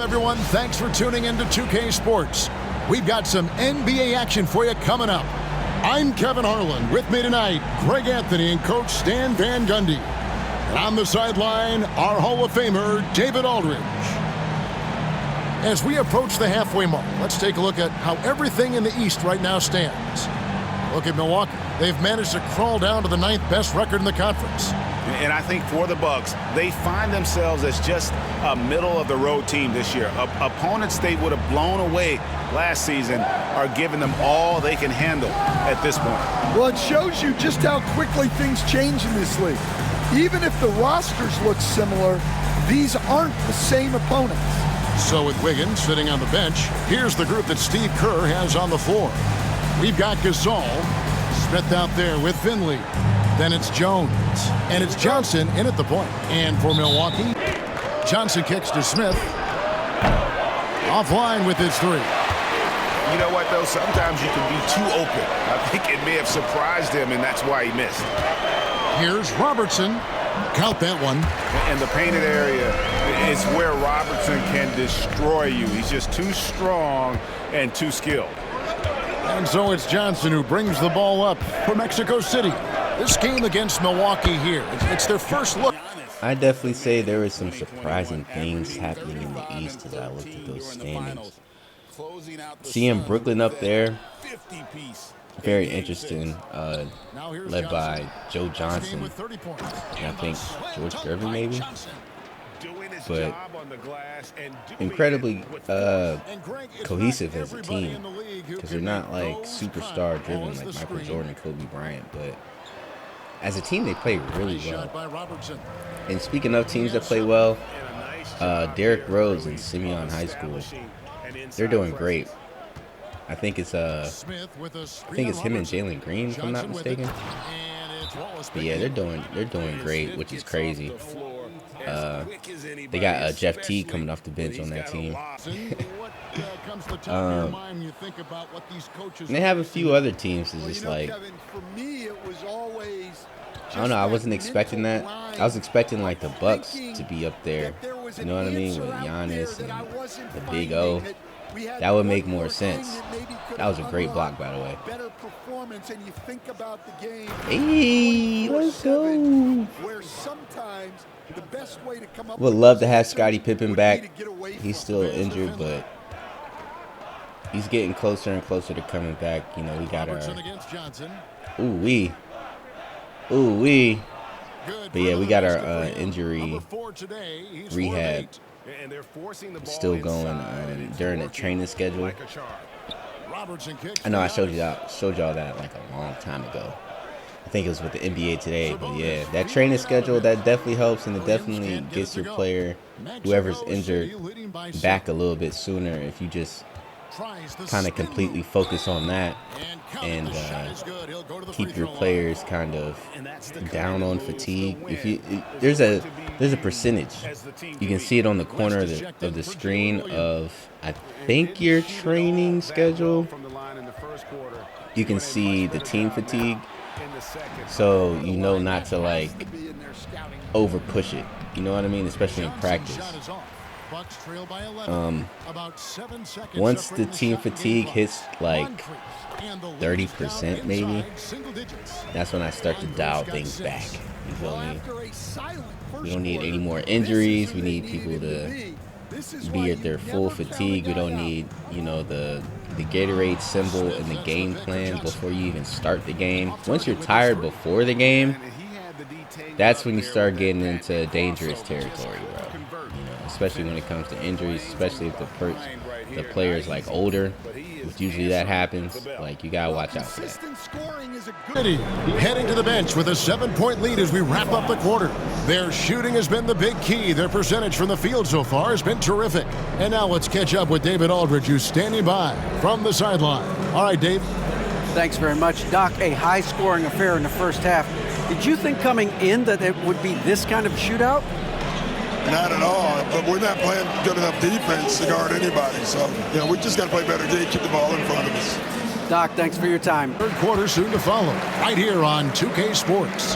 Everyone, thanks for tuning in to 2K Sports. We've got some NBA action for you coming up. I'm Kevin Harlan. With me tonight, Greg Anthony and Coach Stan Van Gundy. And on the sideline, our Hall of Famer, David Aldridge. As we approach the halfway mark, let's take a look at how everything in the East right now stands. Look at Milwaukee. They've managed to crawl down to the 9th best record in the conference. And I think for the Bucks, they find themselves as just a middle-of-the-road team this year. Opponents they would have blown away last season are giving them all they can handle at this point. Well, it shows you just how quickly things change in this league. Even if the rosters look similar, these aren't the same opponents. So with Wiggins sitting on the bench, here's the group that Steve Kerr has on the floor. We've got Gasol, Smith out there with Finley. Then it's Jones, and it's Johnson in at the point. And for Milwaukee, Johnson kicks to Smith. Offline with his three. You know what, though? Sometimes you can be too open. I think it may have surprised him, and that's why he missed. Here's Robertson. Count that one. And the painted area is where Robertson can destroy you. He's just too strong and too skilled. And so it's Johnson who brings the ball up for Mexico City. This game against Milwaukee here, it's their first look. I definitely say there were some surprising things happening in the East as I looked at those standings. Seeing Brooklyn up there, very interesting, led by Joe Johnson, and I think George Gervin maybe, but incredibly cohesive as a team because they're not like superstar driven like Michael Jordan, Kobe Bryant, but as a team they play really well. And speaking of teams that play well, Derrick Rose and Simeon High School, they're doing great. I think it's him and Jalen Green, if I'm not mistaken. But yeah, they're doing great, which is crazy. They got Jeff Teague coming off the bench on that team. And they have a few other teams that's just like, I don't know, I wasn't expecting that. I was expecting like the Bucks to be up there, you know what I mean, with Giannis and the Big O. That would make more sense. That was a great block, by the way. Hey, let's go. Would love to have Scottie Pippen back. He's still injured, but he's getting closer and closer to coming back. You know, we got our But yeah, we got our injury rehab still going during the training schedule. I know I showed y'all that like a long time ago. I think it was with the NBA Today, but yeah, that training schedule, that definitely helps, and it definitely gets your player, whoever's injured, back a little bit sooner if you just kind of completely focus on that and keep your players kind of down on fatigue. There's a percentage, you can see it on the corner of the screen of, I think, your training schedule. You can see the team fatigue, so you know not to like over push it, you know what I mean, especially in practice. Once the team fatigue hits like 30% maybe, that's when I start to dial things back. You feel me? We don't need any more injuries. We need people to be at their full fatigue. We don't need, you know, the Gatorade symbol in the game plan before you even start the game. Once you're tired before the game, that's when you start getting into dangerous territory, bro. You know, especially when it comes to injuries, especially if the player's like older, which usually that happens. Like, you gotta watch out for that. Heading to the bench with a 7-point lead as we wrap up the quarter. Their shooting has been the big key. Their percentage from the field so far has been terrific. And now let's catch up with David Aldridge, who's standing by from the sideline. All right, Dave. Thanks very much, Doc. A high-scoring affair in the first half. Did you think coming in that it would be this kind of shootout? Not at all, but we're not playing good enough defense to guard anybody. So, you know, we just got to play better D, keep the ball in front of us. Doc, thanks for your time. Third quarter soon to follow, right here on 2K Sports.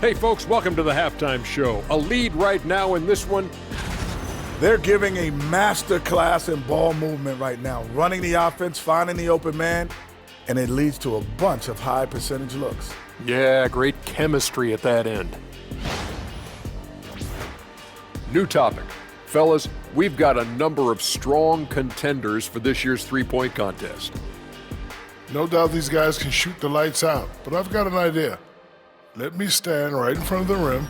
Hey folks, welcome to the halftime show. A lead right now in this one. They're giving a master class in ball movement right now, running the offense, finding the open man, and it leads to a bunch of high percentage looks. Yeah, great chemistry at that end. New topic. Fellas, we've got a number of strong contenders for this year's three-point contest. No doubt these guys can shoot the lights out, but I've got an idea. Let me stand right in front of the rim.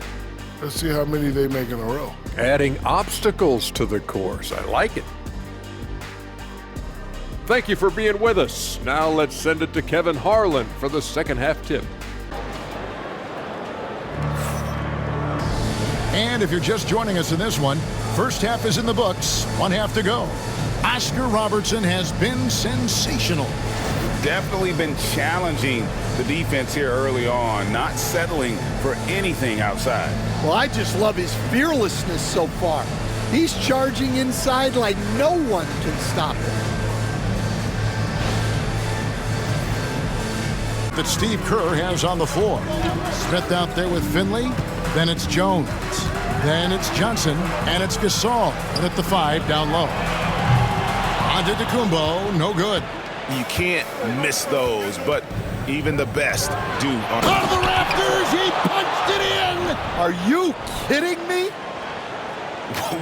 Let's see how many they make in a row. Adding obstacles to the course. I like it. Thank you for being with us. Now let's send it to Kevin Harlan for the second half tip. And if you're just joining us in this one, first half is in the books, 1 half to go. Oscar Robertson has been sensational. Definitely been challenging the defense here early on, not settling for anything outside. Well, I just love his fearlessness so far. He's charging inside like no one can stop him. That Steve Kerr has on the floor. Smith out there with Finley. Then it's Jones. Then it's Johnson. And it's Gasol. And at the 5 down low. Antetokounmpo, no good. You can't miss those, but even the best do. Out of the rafters, he punched it in! Are you kidding me?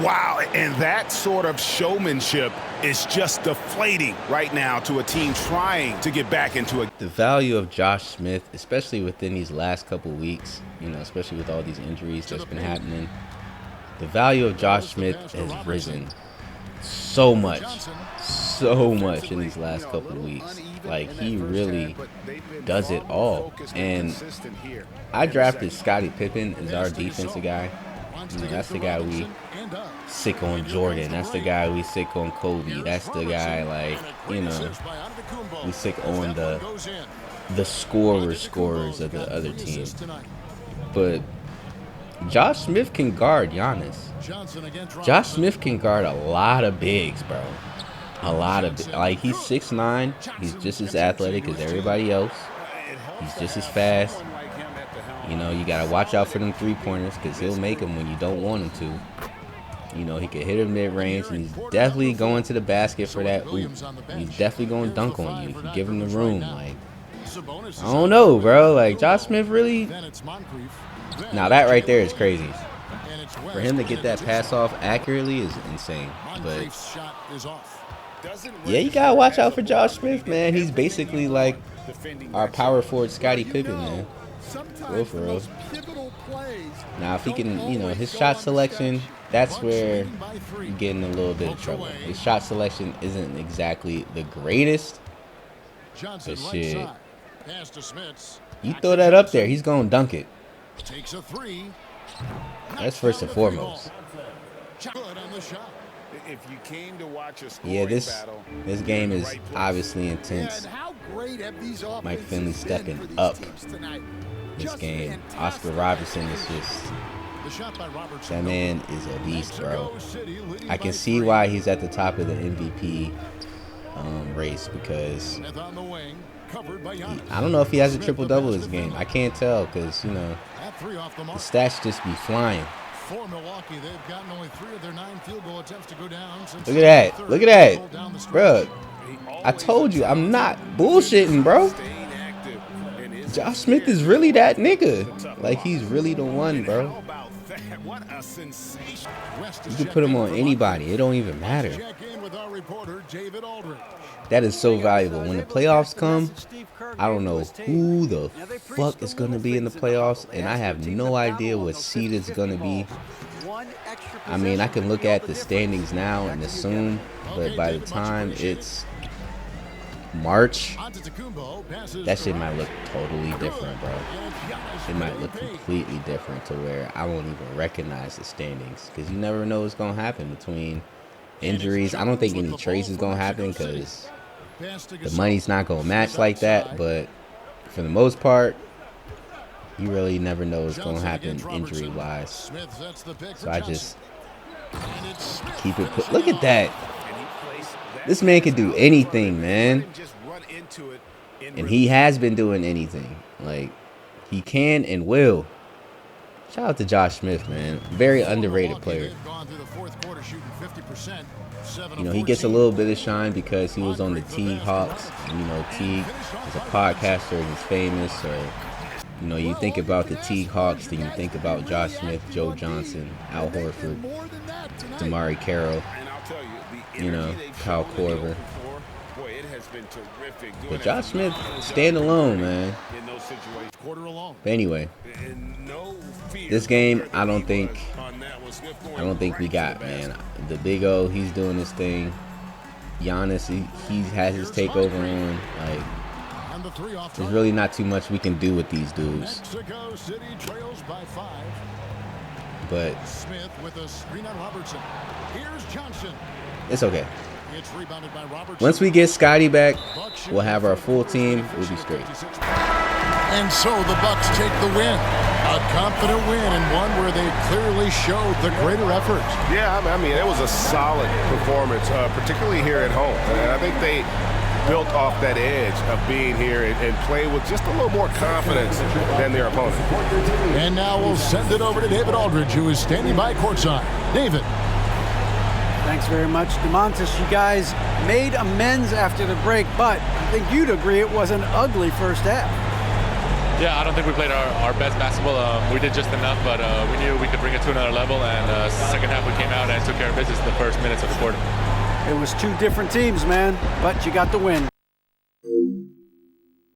Wow, and that sort of showmanship is just deflating right now to a team trying to get back into it. The value of Josh Smith, especially within these last couple weeks, especially with all these injuries that's been happening, the value of Josh Smith has risen so much in these last couple of weeks. Like, he really does it all. And I drafted Scottie Pippen as our defensive guy. That's the guy we sick on Jordan. That's the guy we sick on Kobe. That's the guy, we sick on the scorers of the other team. But Josh Smith can guard Giannis. Josh Smith can guard a lot of bigs, bro. He's 6'9". He's just as athletic as everybody else. He's just as fast. You got to watch out for them three-pointers because he'll make them when you don't want him to. He can hit him mid-range, and he's definitely going to the basket for that oop. He's definitely going to dunk on you if you give him the room. I don't know, bro. Josh Smith really... Now, that right there is crazy. For him to get that pass off accurately is insane. But, yeah, you got to watch out for Josh Smith, man. He's basically like our power forward Scottie Pippen, man. For real. Now, if he can, his shot selection, that's where you're getting a little bit of trouble. His shot selection isn't exactly the greatest. But shit, you throw that up there, he's going to dunk it. That's first and foremost. Yeah, this game is obviously intense. Mike Finley stepping up this game. Oscar Robertson is that man is a beast, bro. I can see why he's at the top of the MVP race because I don't know if he has a triple-double this game. I can't tell because, the stats just be flying. For Milwaukee, they've gotten only 3 of their 9 field goal attempts to go down. Look at that. Look at that. Bro, I told you, I'm not bullshitting, bro. Josh Smith is really that nigga. He's really the one, bro. You can put him on anybody. It don't even matter. That is so valuable. When the playoffs come, I don't know who the fuck is going to be in the playoffs, and I have no idea what seed it's going to be. I mean, I can look at the standings now and assume, but by the time it's March, that shit might look totally different, bro. It might look completely different to where I won't even recognize the standings because you never know what's going to happen between injuries. I don't think any trades is going to happen because the money's not going to match like that, but for the most part, you really never know what's going to happen injury-wise. So I just keep it put. Look at that. This man can do anything, man. And he has been doing anything. He can and will. Shout out to Josh Smith, man. Very underrated player. You know, he gets a little bit of shine because he was on the Teague Hawks. You know, Teague is a podcaster, he's famous. Or, you know, you think about the Teague Hawks, then you think about Josh Smith, Joe Johnson, Al Horford, Damari Carroll, you know, Kyle Korver. But Josh Smith, stand alone, man. But anyway, this game, I don't think we got, man. The Big O, he's doing his thing. Giannis, he has his takeover on. Like, there's really not too much we can do with these dudes. But it's okay. Once we get Scotty back, we'll have our full team. We'll be straight. And so the Bucks take the win. A confident win, and one where they clearly showed the greater effort. Yeah, I mean, it was a solid performance, particularly here at home. And I think they built off that edge of being here and play with just a little more confidence than their opponent. And now we'll send it over to David Aldridge, who is standing by courtside. David. Thanks very much, DeMontis. You guys made amends after the break, but I think you'd agree it was an ugly first half. Yeah, I don't think we played our best basketball. We did just enough, but we knew we could bring it to another level. And second half, we came out and took care of business in the first minutes of the quarter. It was two different teams, man, but you got the win.